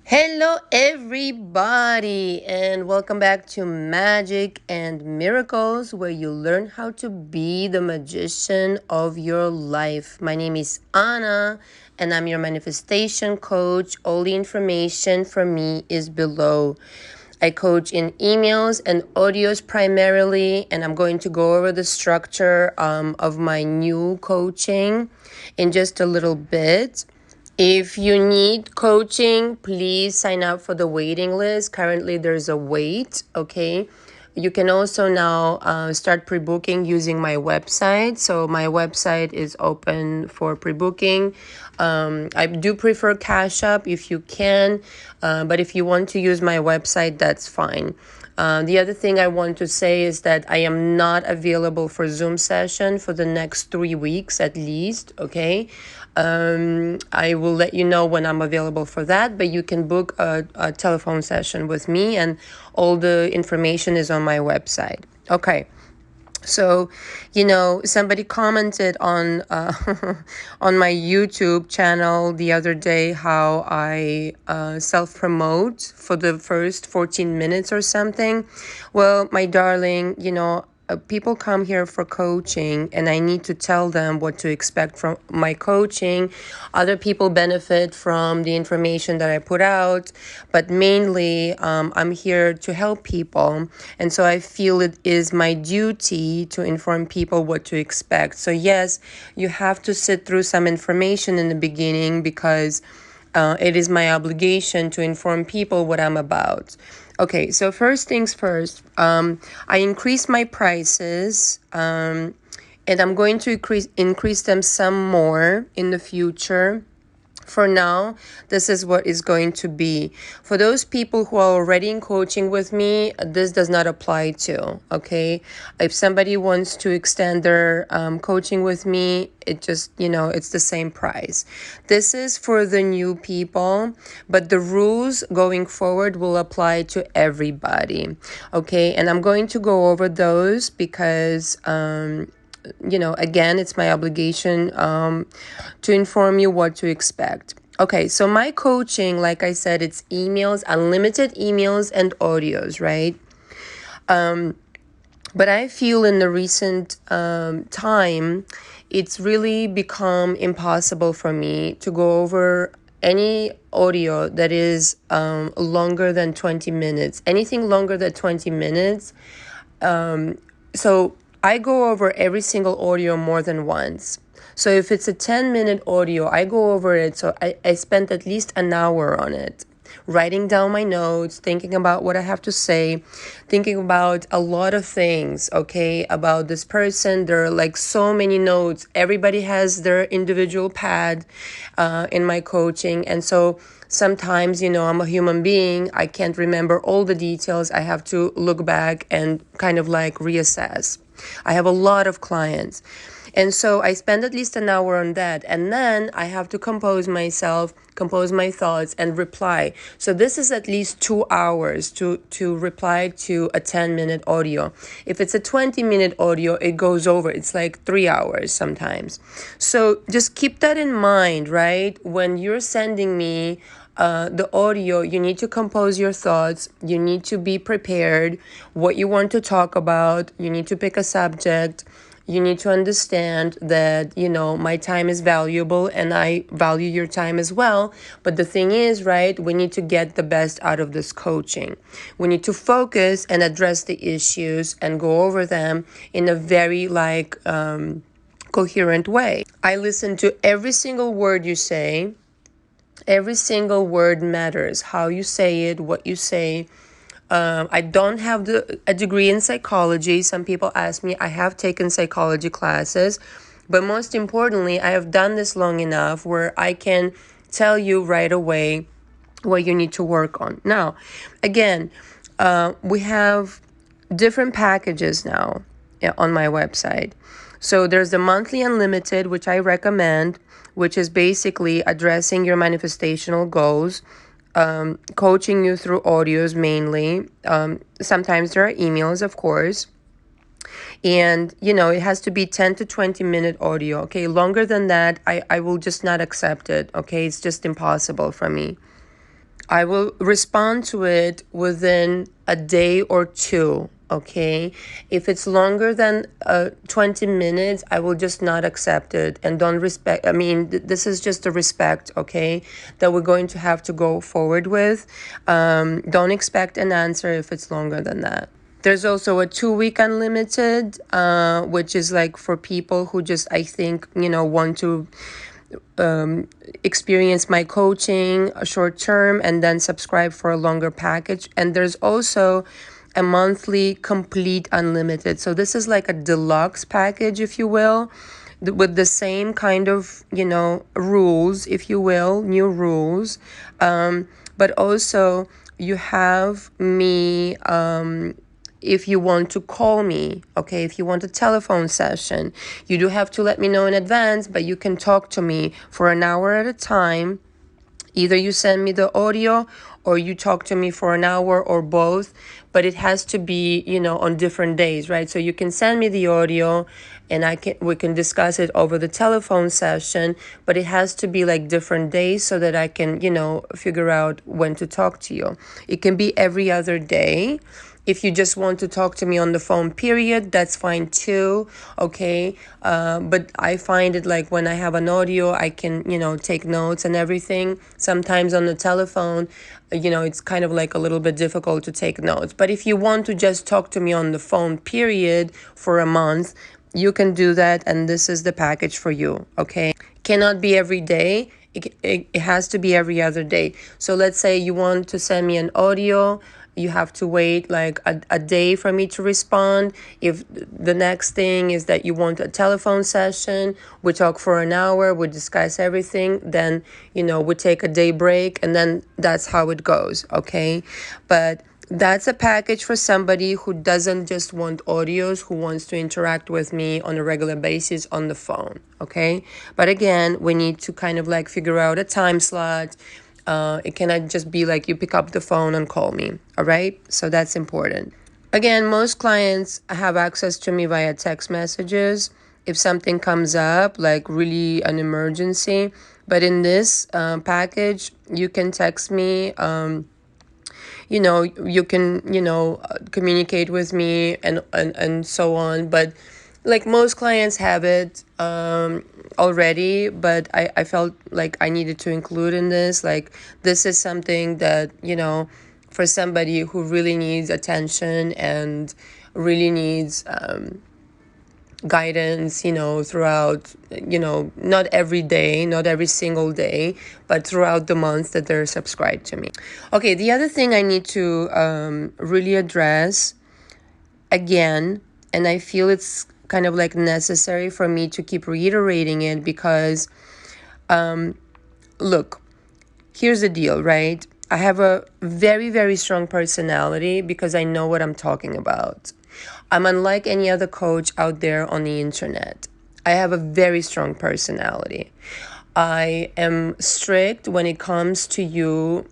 Hello, everybody, and welcome back to Magic and Miracles, where you learn how to be the magician of your life. My name is Anna, and I'm your manifestation coach. All the information from me is below. I coach in emails and audios primarily, and I'm going to go over the structure of my new coaching in just a little bit. If you need coaching, please sign up for the waiting list. Currently, there's a wait, okay? You can also now start pre-booking using my website. So my website is open for pre-booking. I do prefer Cash App if you can, but if you want to use my website, that's fine. The other thing I want to say is that I am not available for Zoom session for the next 3 weeks at least, okay? I will let you know when I'm available for that, but you can book a telephone session with me, and all the information is on my website. Okay. So, somebody commented on on my YouTube channel the other day how I self promote for the first 14 minutes or something. Well, my darling, people come here for coaching, and I need to tell them what to expect from my coaching. Other people benefit from the information that I put out, but mainly I'm here to help people. And so I feel it is my duty to inform people what to expect. So yes, you have to sit through some information in the beginning because it is my obligation to inform people what I'm about. Okay, so first things first, I increased my prices, and I'm going to increase them some more in the future. For now, this is what is going to be. For those people who are already in coaching with me, this does not apply to, okay? If somebody wants to extend their coaching with me, it just, it's the same price. This is for the new people, but the rules going forward will apply to everybody, okay? And I'm going to go over those because again, it's my obligation to inform you what to expect. Okay, so my coaching, like I said, it's emails, unlimited emails and audios, right? But I feel in the recent time, it's really become impossible for me to go over any audio that is longer than 20 minutes. Anything longer than 20 minutes, so I go over every single audio more than once. So if it's a 10-minute audio, I go over it. So I spent at least an hour on it, writing down my notes, thinking about what I have to say, thinking about a lot of things, okay, about this person. There are like so many notes. Everybody has their individual pad in my coaching. And so sometimes, I'm a human being. I can't remember all the details. I have to look back and kind of like reassess. I have a lot of clients. And so I spend at least an hour on that. And then I have to compose myself, compose my thoughts, and reply. So this is at least 2 hours to reply to a 10-minute audio. If it's a 20-minute audio, it goes over. It's like 3 hours sometimes. So just keep that in mind, right? When you're sending me the audio, you need to compose your thoughts. You need to be prepared what you want to talk about. You need to pick a subject. You need to understand that, my time is valuable and I value your time as well. But the thing is, right, we need to get the best out of this coaching. We need to focus and address the issues and go over them in a very coherent way. I listen to every single word you say. Every single word matters. How you say it, what you say. I don't have a degree in psychology. Some people ask me, I have taken psychology classes. But most importantly, I have done this long enough where I can tell you right away what you need to work on. Now, again, we have different packages now on my website. So there's the monthly unlimited, which I recommend, which is basically addressing your manifestational goals, coaching you through audios mainly. Sometimes there are emails, of course. And, it has to be 10 to 20 minute audio. Okay, longer than that, I will just not accept it. Okay, it's just impossible for me. I will respond to it within a day or two. Okay. If it's longer than 20 minutes, I will just not accept it and don't respect. I mean, this is just a respect, okay, that we're going to have to go forward with. Don't expect an answer if it's longer than that. There's also a 2-week unlimited, which is like for people who just, I think, want to experience my coaching a short term and then subscribe for a longer package. And there's also a monthly complete unlimited. So this is like a deluxe package, if you will, with the same kind of, rules, if you will, new rules. But also you have me, if you want to call me, okay, if you want a telephone session, you do have to let me know in advance, but you can talk to me for an hour at a time. Either you send me the audio or you talk to me for an hour or both, but it has to be, on different days, right? So you can send me the audio and we can discuss it over the telephone session, but it has to be like different days so that I can, figure out when to talk to you. It can be every other day. If you just want to talk to me on the phone, period, that's fine too, okay? But I find it like when I have an audio, I can, take notes and everything. Sometimes on the telephone, it's kind of like a little bit difficult to take notes. But if you want to just talk to me on the phone, period, for a month, you can do that, and this is the package for you, okay? Cannot be every day. It has to be every other day. So let's say you want to send me an audio, you have to wait like a day for me to respond. If the next thing is that you want a telephone session, we talk for an hour, we discuss everything, then, we take a day break, and then that's how it goes, okay? But that's a package for somebody who doesn't just want audios, who wants to interact with me on a regular basis on the phone, okay? But again, we need to kind of like figure out a time slot. It cannot just be like you pick up the phone and call me, all right? So that's important. Again, most clients have access to me via text messages if something comes up, like really an emergency. But in this package, you can text me. You can, communicate with me and so on. But like most clients have it already, but I felt like I needed to include in this. Like, this is something that, for somebody who really needs attention and really needs guidance, throughout, not every day, not every single day, but throughout the months that they're subscribed to me. Okay, the other thing I need to really address again, and I feel it's kind of like necessary for me to keep reiterating it because, look, here's the deal, right? I have a very, very strong personality because I know what I'm talking about. I'm unlike any other coach out there on the internet. I have a very strong personality. I am strict when it comes to you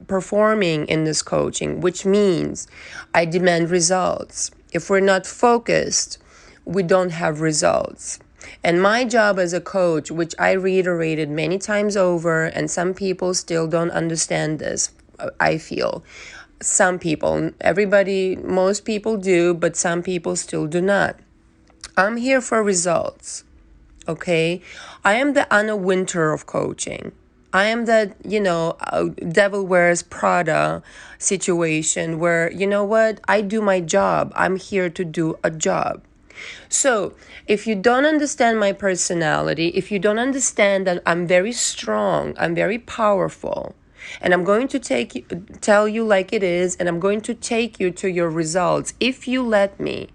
performing in this coaching, which means I demand results. If we're not focused, we don't have results. And my job as a coach, which I reiterated many times over, and some people still don't understand this, I feel. Some people, most people do, but some people still do not. I'm here for results, okay? I am the Anna Wintour of coaching. I am the, Devil Wears Prada situation where, I do my job. I'm here to do a job. So if you don't understand my personality, if you don't understand that I'm very strong, I'm very powerful, and I'm going to tell you like it is, and I'm going to take you to your results if you let me.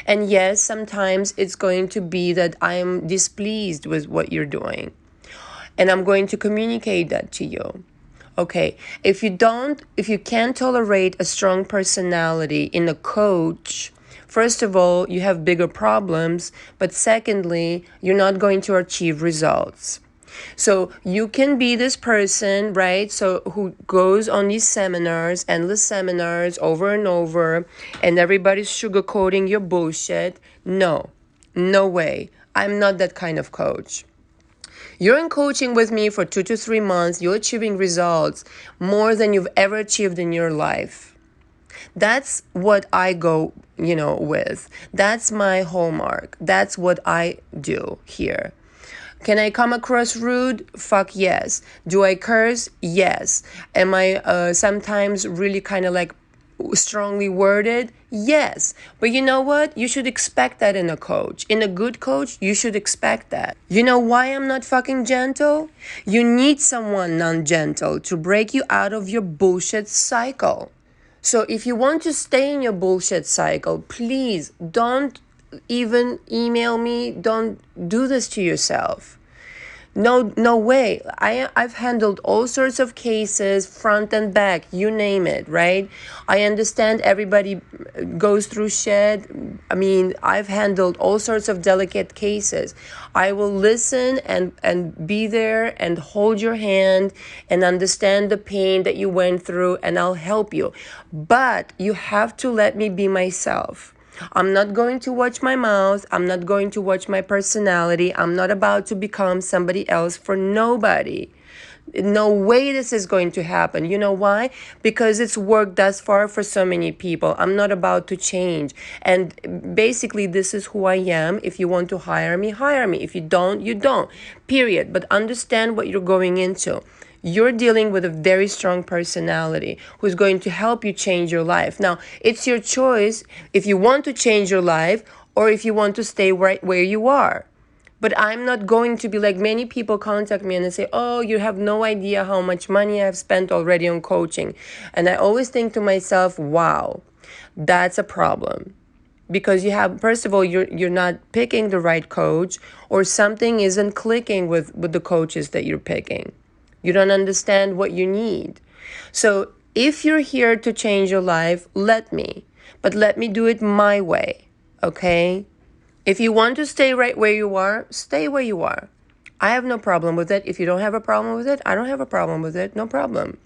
And yes, sometimes it's going to be that I am displeased with what you're doing, and I'm going to communicate that to you. Okay, if you can't tolerate a strong personality in a coach, first of all, you have bigger problems, but secondly, you're not going to achieve results. So you can be this person, right? So who goes on these seminars, endless seminars over and over, and everybody's sugarcoating your bullshit. No way. I'm not that kind of coach. You're in coaching with me for 2 to 3 months. You're achieving results more than you've ever achieved in your life. That's what I go, with. That's my hallmark. That's what I do here. Can I come across rude? Fuck yes. Do I curse? Yes. Am I sometimes really kind of like strongly worded? Yes. But you know what? You should expect that in a coach. In a good coach, you should expect that. You know why I'm not fucking gentle? You need someone non-gentle to break you out of your bullshit cycle. So if you want to stay in your bullshit cycle, please don't even email me. Don't do this to yourself. No way. I've handled all sorts of cases, front and back, you name it, right? I understand everybody goes through shit. I mean, I've handled all sorts of delicate cases. I will listen and be there and hold your hand and understand the pain that you went through, and I'll help you. But you have to let me be myself. I'm not going to watch my mouth. I'm not going to watch my personality. I'm not about to become somebody else for nobody. No way this is going to happen. You know why? Because it's worked thus far for so many people. I'm not about to change. And basically, this is who I am. If you want to hire me, hire me. If you don't, you don't. Period. But understand what you're going into. You're dealing with a very strong personality who's going to help you change your life. Now, it's your choice if you want to change your life or if you want to stay right where you are. But I'm not going to be like many people contact me and they say, oh, you have no idea how much money I've spent already on coaching. And I always think to myself, wow, that's a problem. Because you have, first of all, you're not picking the right coach, or something isn't clicking with the coaches that you're picking. You don't understand what you need. So if you're here to change your life, let me. But let me do it my way, okay? If you want to stay right where you are, stay where you are. I have no problem with it. If you don't have a problem with it, I don't have a problem with it. No problem.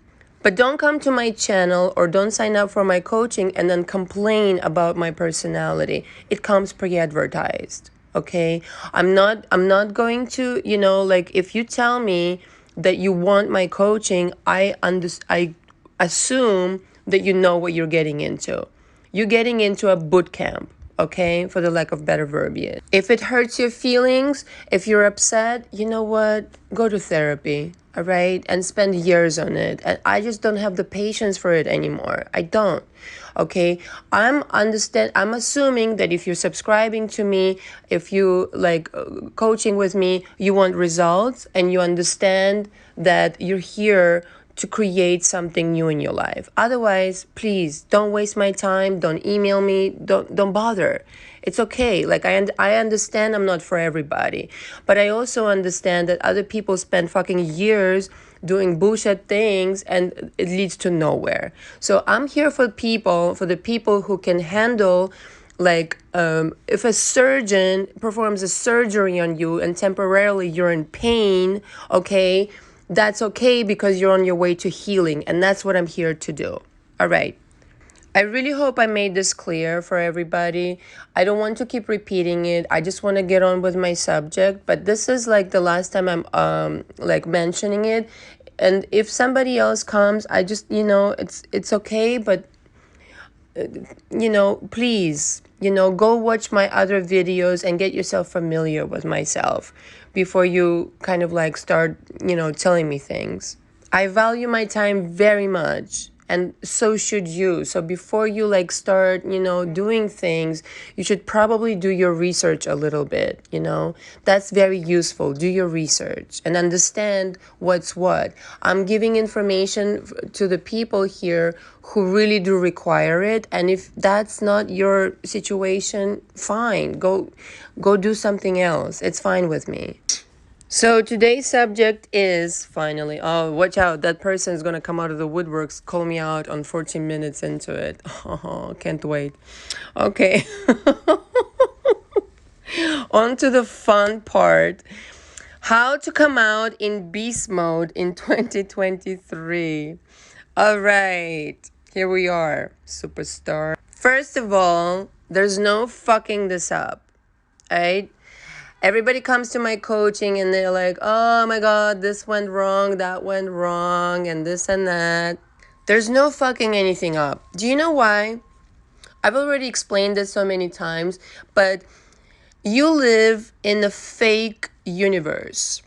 But don't come to my channel or don't sign up for my coaching and then complain about my personality. It comes pre-advertised, okay? I'm not going to, like if you tell me that you want my coaching, I assume that you know what you're getting into. You're getting into a boot camp, okay, for the lack of better verbiage. If it hurts your feelings, if you're upset, you know what? Go to therapy, all right? And spend years on it. And I just don't have the patience for it anymore. I don't. Okay, I'm assuming that if you're subscribing to me, if you like coaching with me, you want results and you understand that you're here to create something new in your life. Otherwise, please don't waste my time. Don't email me. Don't bother. It's okay. Like I understand I'm not for everybody, but I also understand that other people spend fucking years doing bullshit things and it leads to nowhere. So I'm here for the people who can handle, like, if a surgeon performs a surgery on you and temporarily you're in pain, okay, that's okay because you're on your way to healing, and that's what I'm here to do. All right. I really hope I made this clear for everybody. I don't want to keep repeating it. I just want to get on with my subject, but this is like the last time I'm like mentioning it. And if somebody else comes, I just, it's okay, but please, go watch my other videos and get yourself familiar with myself before you kind of like start, telling me things. I value my time very much. And so should you. So before you like start, doing things, you should probably do your research a little bit, That's very useful. Do your research and understand what's what. I'm giving information to the people here who really do require it. And if that's not your situation, fine. Go do something else. It's fine with me. So today's subject is finally, oh, watch out, that person is going to come out of the woodworks, call me out on 14 minutes into it. Oh, can't wait. Okay. On to the fun part. How to come out in beast mode in 2023. All right. Here we are, superstar. First of all, there's no fucking this up. All right? Everybody comes to my coaching and they're like, oh my God, this went wrong, that went wrong, and this and that. There's no fucking anything up. Do you know why? I've already explained this so many times, but you live in a fake universe.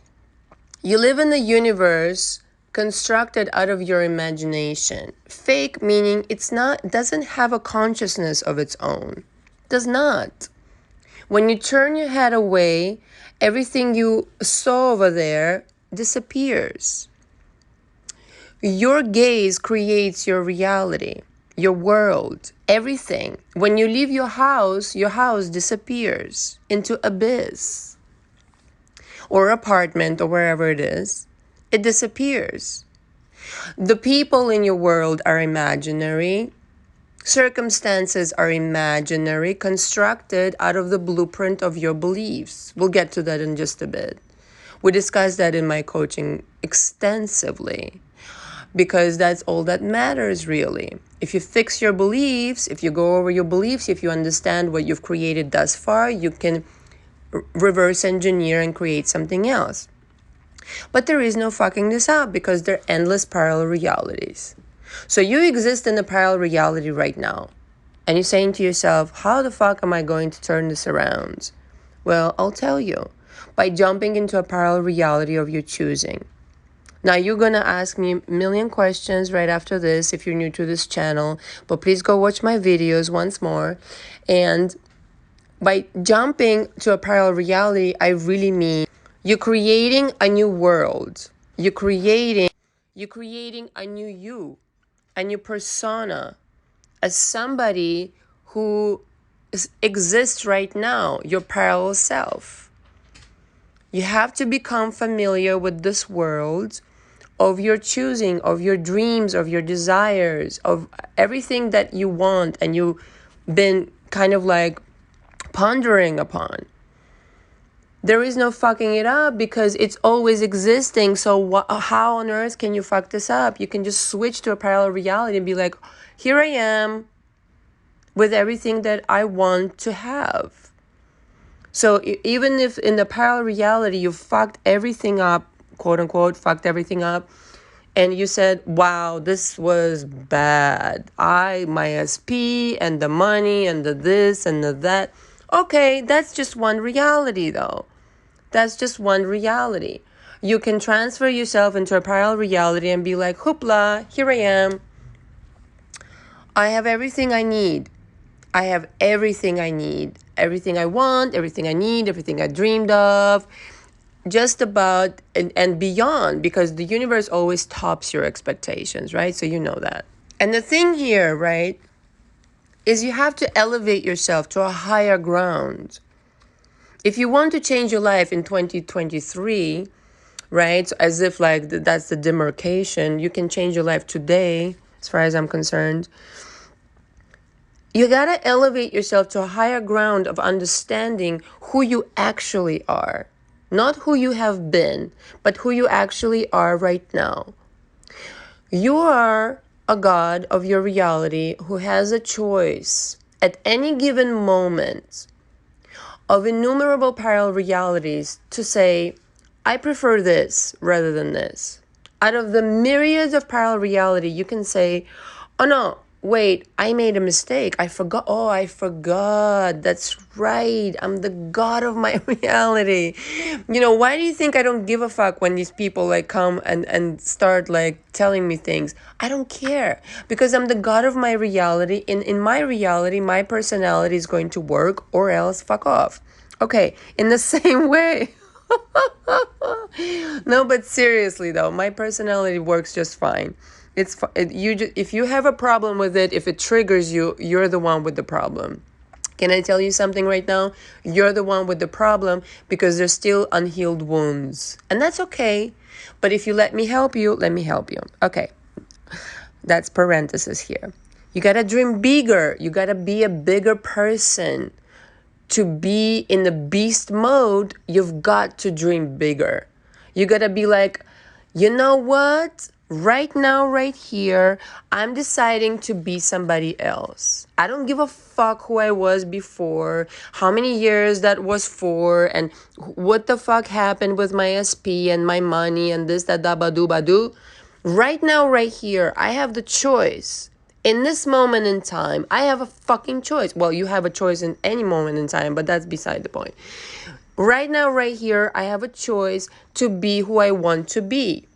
You live in a universe constructed out of your imagination. Fake meaning doesn't have a consciousness of its own. Does not. When you turn your head away, everything you saw over there disappears. Your gaze creates your reality, your world, everything. When you leave your house disappears into abyss or apartment or wherever it is. It disappears. The people in your world are imaginary. Circumstances are imaginary, constructed out of the blueprint of your beliefs. We'll get to that in just a bit. We discussed that in my coaching extensively because that's all that matters really. If you fix your beliefs, if you go over your beliefs, if you understand what you've created thus far, you can reverse engineer and create something else. But there is no fucking this up because there are endless parallel realities. So you exist in a parallel reality right now. And you're saying to yourself, how the fuck am I going to turn this around? Well, I'll tell you. By jumping into a parallel reality of your choosing. Now, you're going to ask me a million questions right after this if you're new to this channel. But please go watch my videos once more. And by jumping to a parallel reality, I really mean you're creating a new world. You're creating a new you, a new persona, as somebody who exists right now, your parallel self. You have to become familiar with this world of your choosing, of your dreams, of your desires, of everything that you want and you've been kind of like pondering upon. There is no fucking it up because it's always existing. So how on earth can you fuck this up? You can just switch to a parallel reality and be like, here I am with everything that I want to have. So even if in the parallel reality you fucked everything up, quote unquote, fucked everything up, and you said, wow, this was bad. My SP and the money and the this and the that. Okay, that's just one reality though. That's just one reality. You can transfer yourself into a parallel reality and be like, hoopla, here I am. I have everything I need. I have everything I need. Everything I want, everything I need, everything I dreamed of. Just about and beyond, because the universe always tops your expectations, right? So you know that. And the thing here, right, is you have to elevate yourself to a higher ground. If you want to change your life in 2023, right, so as if like that's the demarcation, you can change your life today, as far as I'm concerned. You gotta elevate yourself to a higher ground of understanding who you actually are. Not who you have been, but who you actually are right now. You are a god of your reality who has a choice at any given moment of innumerable parallel realities to say, I prefer this rather than this. Out of the myriads of parallel reality, you can say, oh no, wait, I made a mistake. I forgot. Oh, I forgot. That's right. I'm the god of my reality. You know, why do you think I don't give a fuck when these people like come and start like telling me things? I don't care because I'm the god of my reality. In my reality, my personality is going to work or else fuck off. Okay, in the same way. No, but seriously though, my personality works just fine. If you have a problem with it, if it triggers you, you're the one with the problem. Can I tell you something right now? You're the one with the problem because there's still unhealed wounds. And that's okay. But if you let me help you, let me help you. Okay. That's parenthesis here. You got to dream bigger. You got to be a bigger person. To be in the beast mode, you've got to dream bigger. You got to be like, you know what? Right now, right here, I'm deciding to be somebody else. I don't give a fuck who I was before, how many years that was for, and what the fuck happened with my SP and my money and this, that, da, ba, do, ba, do. Right now, right here, I have the choice. In this moment in time, I have a fucking choice. Well, you have a choice in any moment in time, but that's beside the point. Right now, right here, I have a choice to be who I want to be.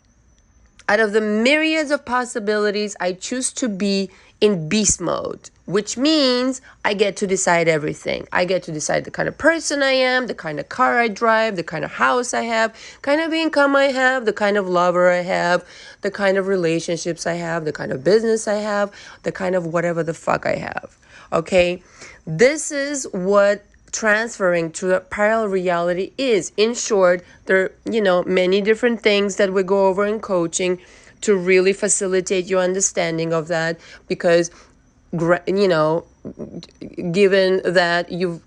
Out of the myriads of possibilities, I choose to be in beast mode, which means I get to decide everything. I get to decide the kind of person I am, the kind of car I drive, the kind of house I have, kind of income I have, the kind of lover I have, the kind of relationships I have, the kind of business I have, the kind of whatever the fuck I have. Okay? This is what transferring to a parallel reality is. In short, there are, many different things that we go over in coaching to really facilitate your understanding of that, because, given that you've,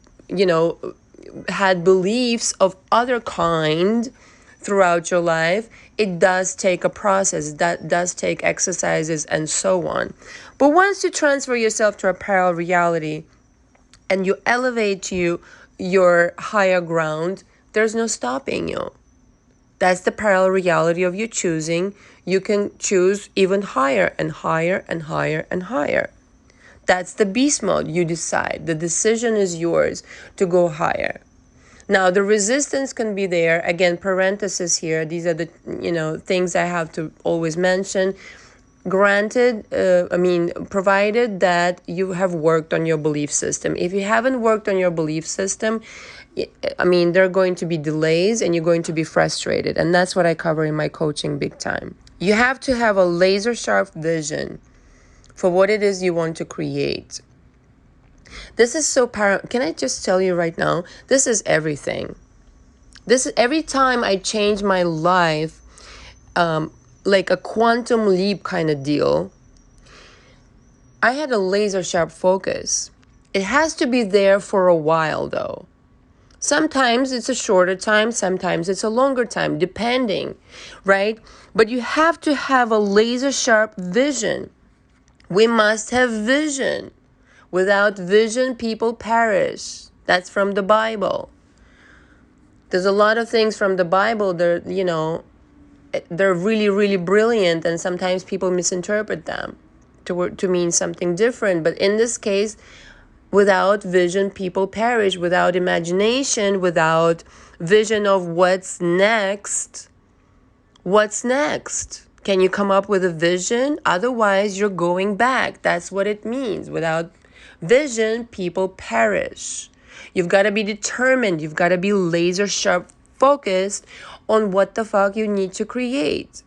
had beliefs of other kind throughout your life, it does take a process, that does take exercises and so on. But once you transfer yourself to a parallel reality, and you elevate to your higher ground, there's no stopping you. That's the parallel reality of you choosing. You can choose even higher and higher and higher and higher. That's the beast mode. You decide. The decision is yours to go higher. Now, the resistance can be there. Again, parenthesis here. These are the, things I have to always mention. Granted, provided that you have worked on your belief system. If you haven't worked on your belief system, there are going to be delays and you're going to be frustrated. And that's what I cover in my coaching big time. You have to have a laser sharp vision for what it is you want to create. This is so Can I just tell you right now, this is everything. This is every time I change my life, like a quantum leap kind of deal, I had a laser sharp focus. It has to be there for a while though. Sometimes it's a shorter time, sometimes it's a longer time, depending, right? But you have to have a laser sharp vision. We must have vision. Without vision, people perish. That's from the Bible. There's a lot of things from the Bible that, they're really, really brilliant, and sometimes people misinterpret them to mean something different. But in this case, without vision, people perish. Without imagination, without vision of what's next, can you come up with a vision? Otherwise, you're going back. That's what it means. Without vision, people perish. You've got to be determined. You've got to be laser sharp focused on what the fuck you need to create.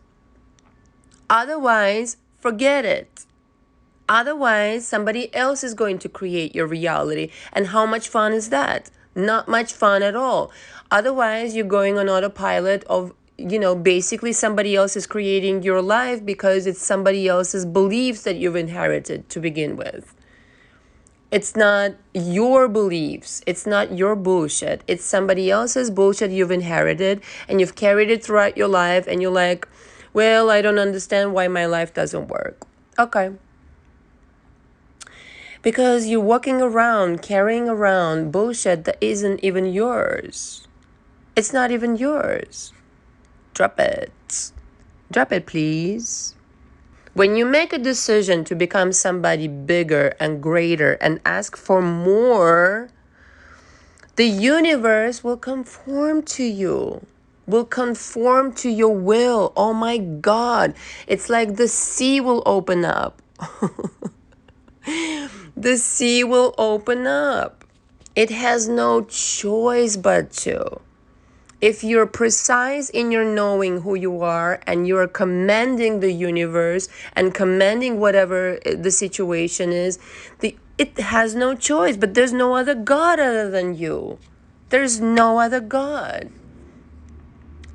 Otherwise, forget it. Otherwise, somebody else is going to create your reality. And how much fun is that? Not much fun at all. Otherwise, you're going on autopilot of, basically somebody else is creating your life because it's somebody else's beliefs that you've inherited to begin with. It's not your beliefs. It's not your bullshit. It's somebody else's bullshit you've inherited and you've carried it throughout your life, and you're like, well, I don't understand why my life doesn't work. Okay. Because you're walking around, carrying around bullshit that isn't even yours. It's not even yours. Drop it. Drop it, please. When you make a decision to become somebody bigger and greater and ask for more, the universe will conform to you, will conform to your will. Oh my God. It's like the sea will open up. The sea will open up. It has no choice but to. If you're precise in your knowing who you are and you're commanding the universe and commanding whatever the situation is, it has no choice. But there's no other God other than you. There's no other God.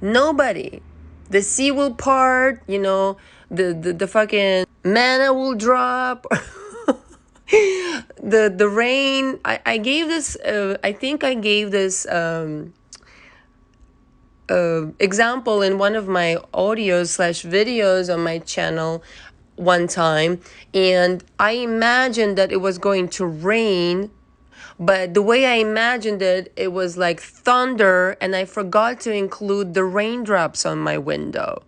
Nobody. The sea will part, the fucking manna will drop. The rain. I gave this, I think I gave this example in one of my audios/videos on my channel one time, and I imagined that it was going to rain, but the way I imagined it, it was like thunder, and I forgot to include the raindrops on my window.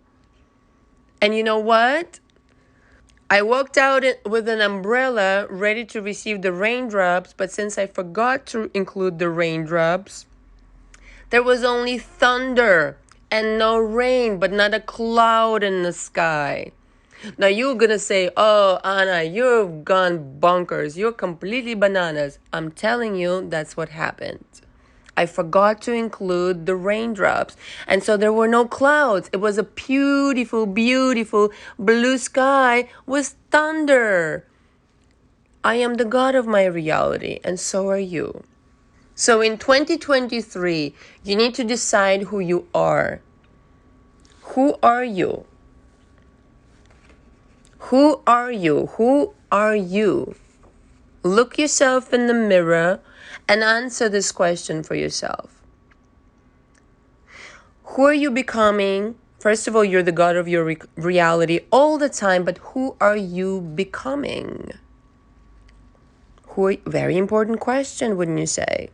And you know what? I walked out with an umbrella ready to receive the raindrops, but since I forgot to include the raindrops, there was only thunder and no rain, but not a cloud in the sky. Now you're gonna say, oh, Anna, you've gone bonkers. You're completely bananas. I'm telling you, that's what happened. I forgot to include the raindrops. And so there were no clouds. It was a beautiful, beautiful blue sky with thunder. I am the god of my reality, and so are you. So in 2023, you need to decide who you are. Who are you? Who are you? Who are you? Look yourself in the mirror and answer this question for yourself. Who are you becoming? First of all, you're the god of your reality all the time, but who are you becoming? Very important question, wouldn't you say?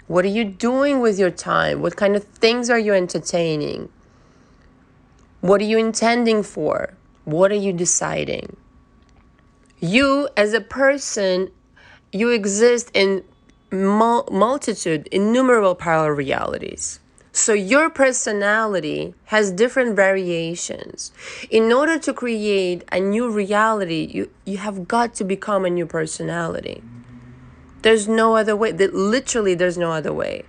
What are you doing with your time? What kind of things are you entertaining? What are you intending for? What are you deciding? You, as a person, you exist in multitude, innumerable parallel realities. So your personality has different variations. In order to create a new reality, you have got to become a new personality. There's no other way. Literally, there's no other way.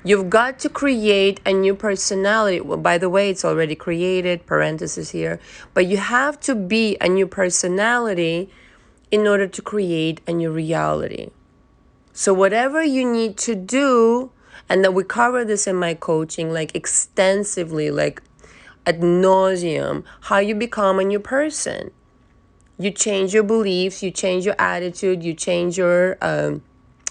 You've got to create a new personality. Well, by the way, it's already created, parenthesis here. But you have to be a new personality in order to create a new reality. So whatever you need to do, and that we cover this in my coaching, like extensively, like ad nauseum, how you become a new person. You change your beliefs, you change your attitude, you change your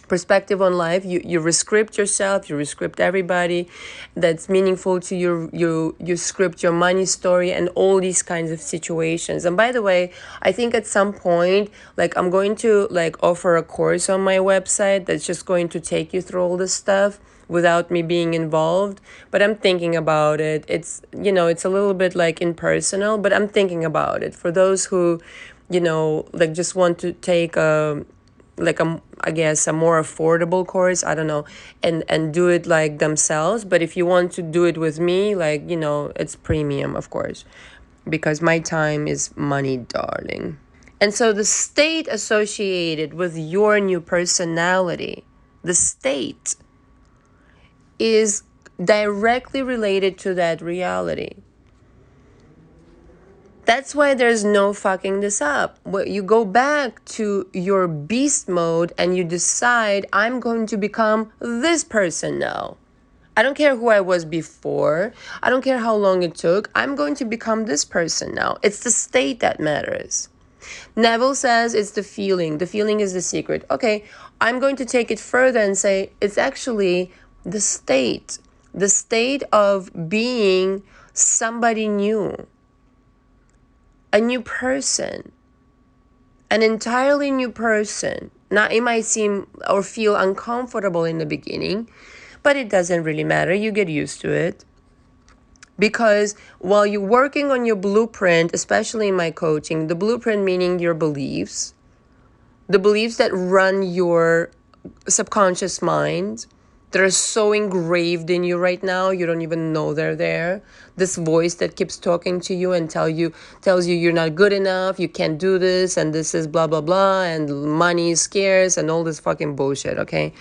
perspective on life. You rescript yourself, you rescript everybody that's meaningful to you. You script your money story and all these kinds of situations. And by the way, I think at some point, like I'm going to like offer a course on my website that's just going to take you through all this stuff without me being involved. But I'm thinking about it. It's, you know, it's a little bit like impersonal, but I'm thinking about it for those who, you know, like just want to take I guess a more affordable course, I don't know, and do it like themselves. But if you want to do it with me, like, you know, it's premium, of course, because my time is money, darling. And so the state associated with your new personality, the state, is directly related to that reality. That's why there's no fucking this up. You go back to your beast mode and you decide, I'm going to become this person now. I don't care who I was before. I don't care how long it took. I'm going to become this person now. It's the state that matters. Neville says it's the feeling. The feeling is the secret. Okay, I'm going to take it further and say it's actually the state. The state of being somebody new. A new person, an entirely new person. Now, it might seem or feel uncomfortable in the beginning, but it doesn't really matter. You get used to it. Because while you're working on your blueprint, especially in my coaching, the blueprint meaning your beliefs, the beliefs that run your subconscious mind, that are so engraved in you right now, you don't even know they're there. This voice that keeps talking to you and tells you you're not good enough, you can't do this, and this is blah, blah, blah, and money is scarce, and all this fucking bullshit, okay?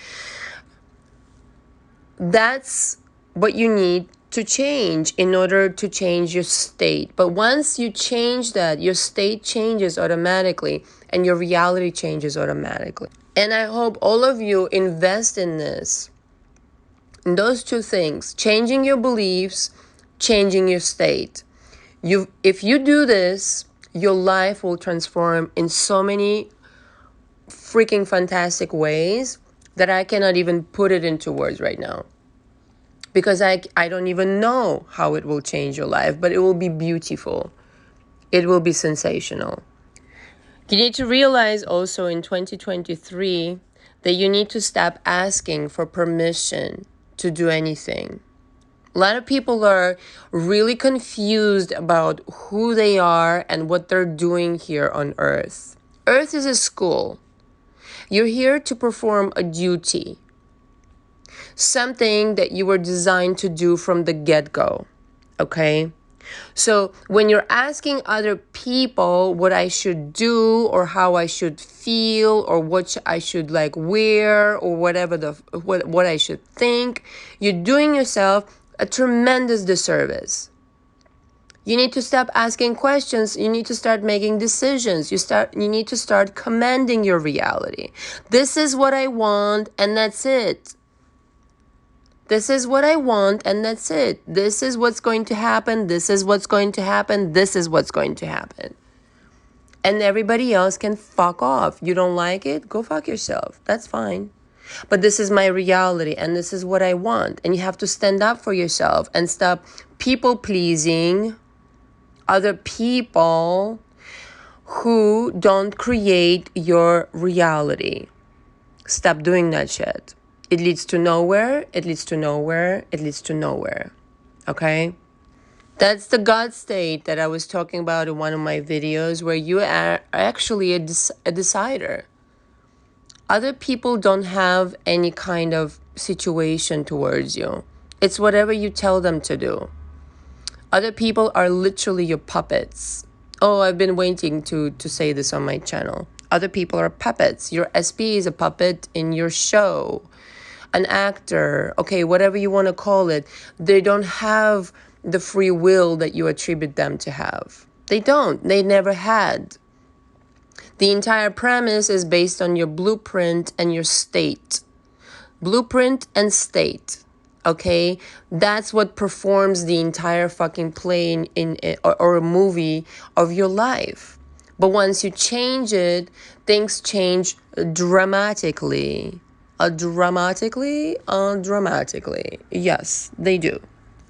That's what you need to change in order to change your state. But once you change that, your state changes automatically, and your reality changes automatically. And I hope all of you invest in this. Those two things, changing your beliefs, changing your state. If you do this, your life will transform in so many freaking fantastic ways that I cannot even put it into words right now. because I don't even know how it will change your life, but it will be beautiful. It will be sensational. You need to realize also in 2023 that you need to stop asking for permission to do anything. A lot of people are really confused about who they are and what they're doing here on Earth. Earth is a school. You're here to perform a duty, something that you were designed to do from the get-go, okay? So when you're asking other people what I should do or how I should feel or what I should like wear or whatever what I should think, you're doing yourself a tremendous disservice. You need to stop asking questions. You need to start making decisions. You need to start commanding your reality. This is what I want and that's it. This is what I want and that's it. This is what's going to happen. This is what's going to happen. This is what's going to happen. And everybody else can fuck off. You don't like it? Go fuck yourself. That's fine. But this is my reality and this is what I want. And you have to stand up for yourself and stop people pleasing other people who don't create your reality. Stop doing that shit. It leads to nowhere, it leads to nowhere, it leads to nowhere. Okay? That's the God state that I was talking about in one of my videos where you are actually a decider. Other people don't have any kind of situation towards you. It's whatever you tell them to do. Other people are literally your puppets. Oh, I've been waiting to say this on my channel. Other people are puppets. Your SP is a puppet in your show. An actor, okay, whatever you want to call it. They don't have the free will that you attribute them to have. They don't. They never had. The entire premise is based on your blueprint and your state. Blueprint and state. Okay, that's what performs the entire fucking play or a movie of your life. But once you change it, things change dramatically. Dramatically. Yes, they do.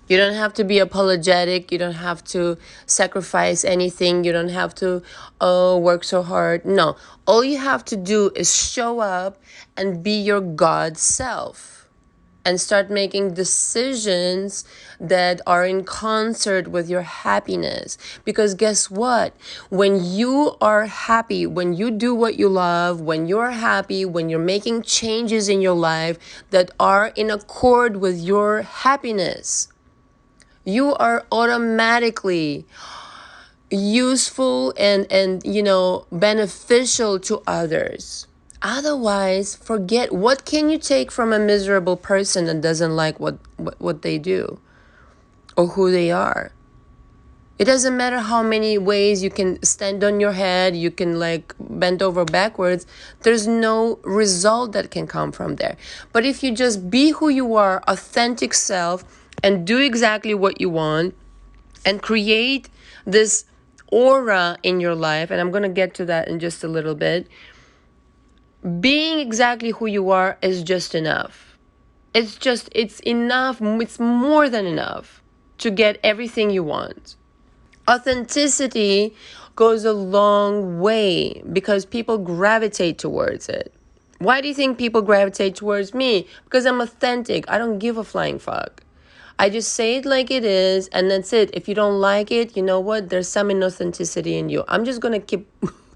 You don't have to be apologetic. You don't have to sacrifice anything. You don't have to work so hard. No, all you have to do is show up and be your God self. And start making decisions that are in concert with your happiness. Because guess what? When you are happy, when you do what you love, when you're happy, when you're making changes in your life that are in accord with your happiness, you are automatically useful and beneficial to others. Otherwise, forget. What can you take from a miserable person that doesn't like what they do or who they are? It doesn't matter how many ways you can stand on your head, you can like bend over backwards. There's no result that can come from there. But if you just be who you are, authentic self, and do exactly what you want and create this aura in your life, and I'm going to get to that in just a little bit, being exactly who you are is just enough. It's enough. It's more than enough to get everything you want. Authenticity goes a long way because people gravitate towards it. Why do you think people gravitate towards me? Because I'm authentic. I don't give a flying fuck. I just say it like it is, and that's it. If you don't like it, you know what? There's some inauthenticity in you. I'm just going to keep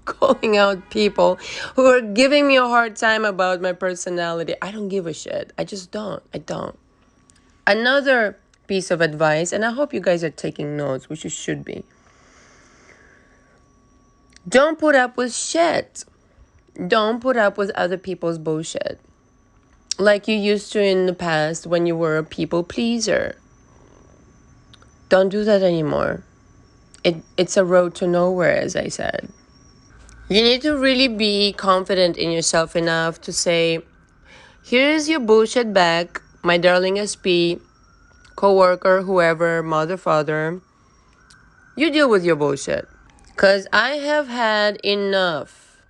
calling out people who are giving me a hard time about my personality. I don't give a shit. I just don't. I don't. Another piece of advice, and I hope you guys are taking notes, which you should be. Don't put up with shit. Don't put up with other people's bullshit. Like you used to in the past when you were a people pleaser. Don't do that anymore. It's a road to nowhere, as I said. You need to really be confident in yourself enough to say, here's your bullshit back, my darling SP, coworker, whoever, mother, father. You deal with your bullshit. Because I have had enough.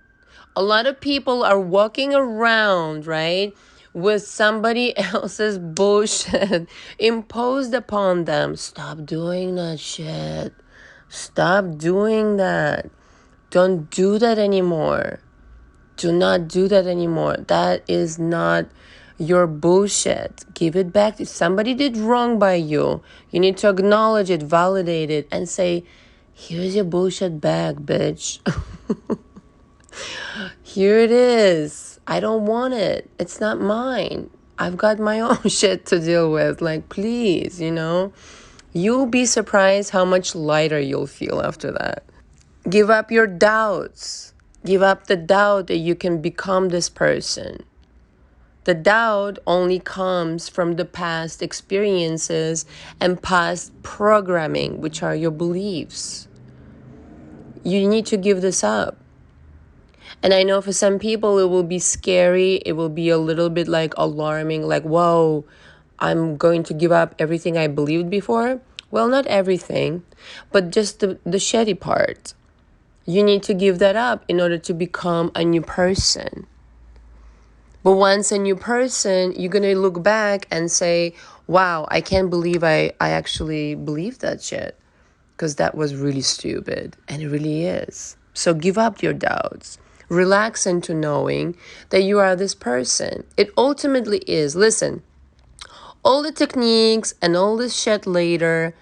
A lot of people are walking around, right, with somebody else's bullshit imposed upon them. Stop doing that shit. Stop doing that. Don't do that anymore. Do not do that anymore. That is not your bullshit. Give it back. If somebody did wrong by you, you need to acknowledge it, validate it, and say, here's your bullshit back, bitch. Here it is. I don't want it. It's not mine. I've got my own shit to deal with. Like, please, You'll be surprised how much lighter you'll feel after that. Give up your doubts. Give up the doubt that you can become this person. The doubt only comes from the past experiences and past programming, which are your beliefs. You need to give this up. And I know for some people it will be scary. It will be a little bit like alarming, like, whoa, I'm going to give up everything I believed before. Well, not everything, but just the shitty part. You need to give that up in order to become a new person. But once a new person, you're going to look back and say, wow, I can't believe I actually believed that shit. Because that was really stupid. And it really is. So give up your doubts. Relax into knowing that you are this person. It ultimately is. Listen, all the techniques and all this shit later,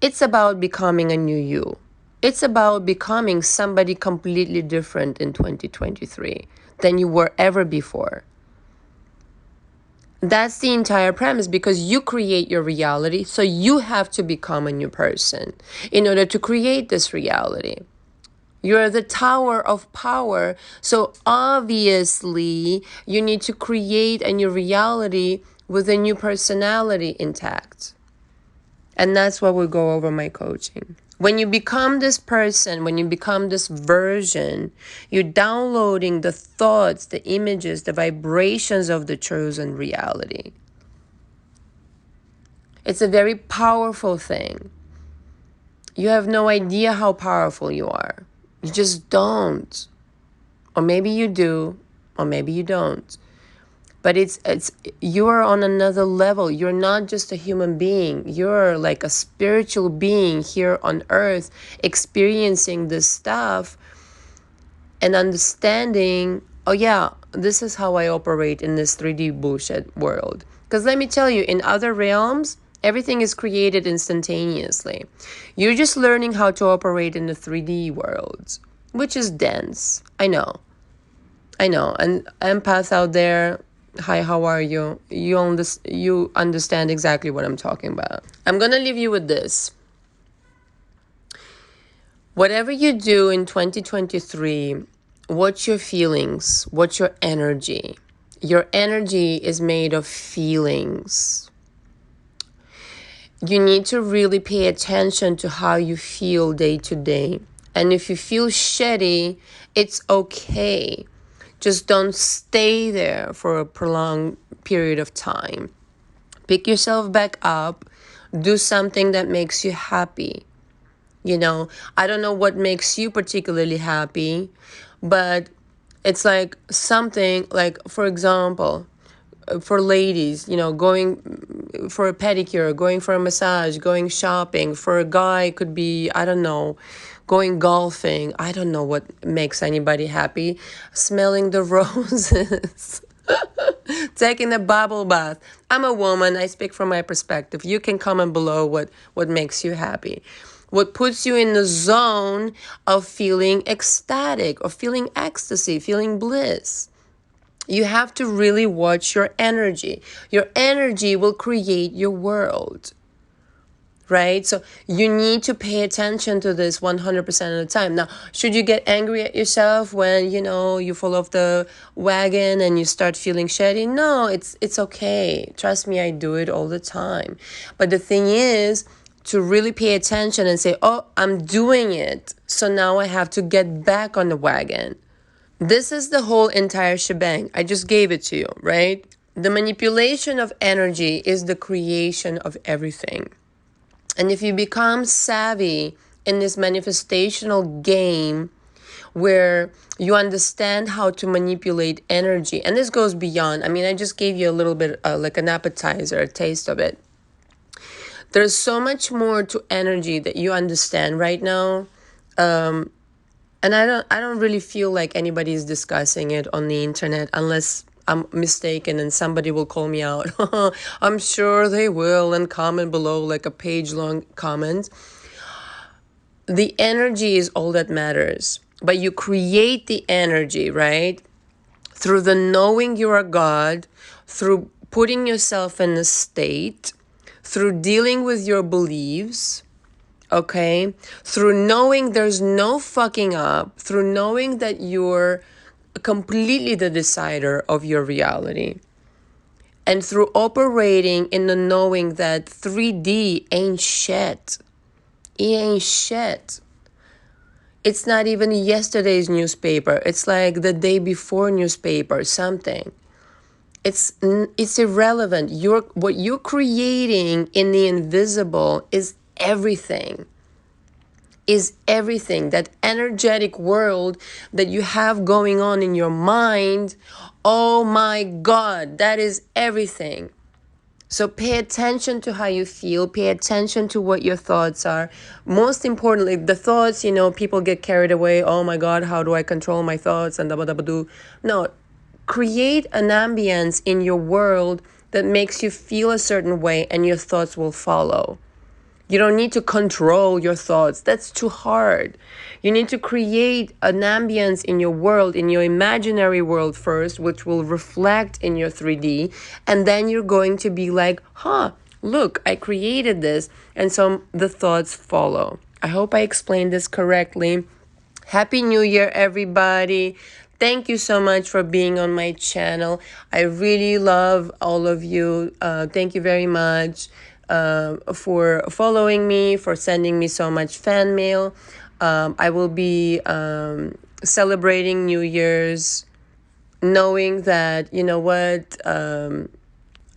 it's about becoming a new you. It's about becoming somebody completely different in 2023 than you were ever before. That's the entire premise, because you create your reality, so you have to become a new person in order to create this reality. You're the tower of power, so obviously you need to create a new reality with a new personality intact. And that's what we'll go over my coaching. When you become this person, when you become this version, you're downloading the thoughts, the images, the vibrations of the chosen reality. It's a very powerful thing. You have no idea how powerful you are. You just don't. Or maybe you do, or maybe you don't. But you are on another level. You're not just a human being. You're like a spiritual being here on earth, experiencing this stuff and understanding, oh yeah, this is how I operate in this 3D bullshit world. Because let me tell you, in other realms, everything is created instantaneously. You're just learning how to operate in the 3D world, which is dense. I know. And empaths out there, hi, how are you? You understand exactly what I'm talking about. I'm going to leave you with this. Whatever you do in 2023, what's your feelings? What's your energy? Your energy is made of feelings. You need to really pay attention to how you feel day to day. And if you feel shitty, it's okay. Just don't stay there for a prolonged period of time. Pick yourself back up. Do something that makes you happy. I don't know what makes you particularly happy, but it's like something like, for example, for ladies, going for a pedicure, going for a massage, going shopping. For a guy, it could be, I don't know, going golfing. I don't know what makes anybody happy. Smelling the roses. Taking a bubble bath. I'm a woman. I speak from my perspective. You can comment below what makes you happy. What puts you in the zone of feeling ecstatic, of feeling ecstasy, feeling bliss. You have to really watch your energy. Your energy will create your world. Right? So you need to pay attention to this 100% of the time. Now, should you get angry at yourself when, you fall off the wagon and you start feeling shitty? No, it's okay. Trust me, I do it all the time. But the thing is to really pay attention and say, oh, I'm doing it. So now I have to get back on the wagon. This is the whole entire shebang. I just gave it to you, right? The manipulation of energy is the creation of everything. And if you become savvy in this manifestational game, where you understand how to manipulate energy. And this goes beyond. I mean, I just gave you a little bit like an appetizer, a taste of it. There's so much more to energy that you understand right now. And I don't really feel like anybody is discussing it on the internet unless I'm mistaken and somebody will call me out. I'm sure they will, and comment below like a page-long comment. The energy is all that matters. But you create the energy, right? Through the knowing you're a God, through putting yourself in a state, through dealing with your beliefs, okay? Through knowing there's no fucking up, through knowing that you're completely the decider of your reality, and through operating in the knowing that 3D ain't shit. It ain't shit. It's not even yesterday's newspaper. It's like the day before newspaper, something. It's irrelevant. What you're creating in the invisible is everything. Is everything. That energetic world that you have going on in your mind, oh my God, that is everything. So pay attention to how you feel. Pay attention to what your thoughts are. Most importantly, the thoughts, people get carried away. Oh my God, how do I control my thoughts? And da-ba-da-ba-do. No, create an ambience in your world that makes you feel a certain way and your thoughts will follow. You don't need to control your thoughts. That's too hard. You need to create an ambience in your world, in your imaginary world first, which will reflect in your 3D. And then you're going to be like, look, I created this. And so the thoughts follow. I hope I explained this correctly. Happy New Year, everybody. Thank you so much for being on my channel. I really love all of you. Thank you very much. For following me, for sending me so much fan mail. I will be celebrating New Year's knowing that,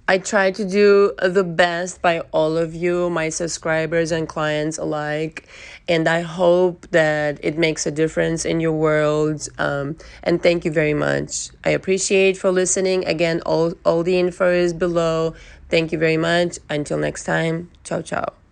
I try to do the best by all of you, my subscribers and clients alike. And I hope that it makes a difference in your world. And thank you very much. I appreciate for listening. Again, all the info is below. Thank you very much. Until next time. Ciao, ciao.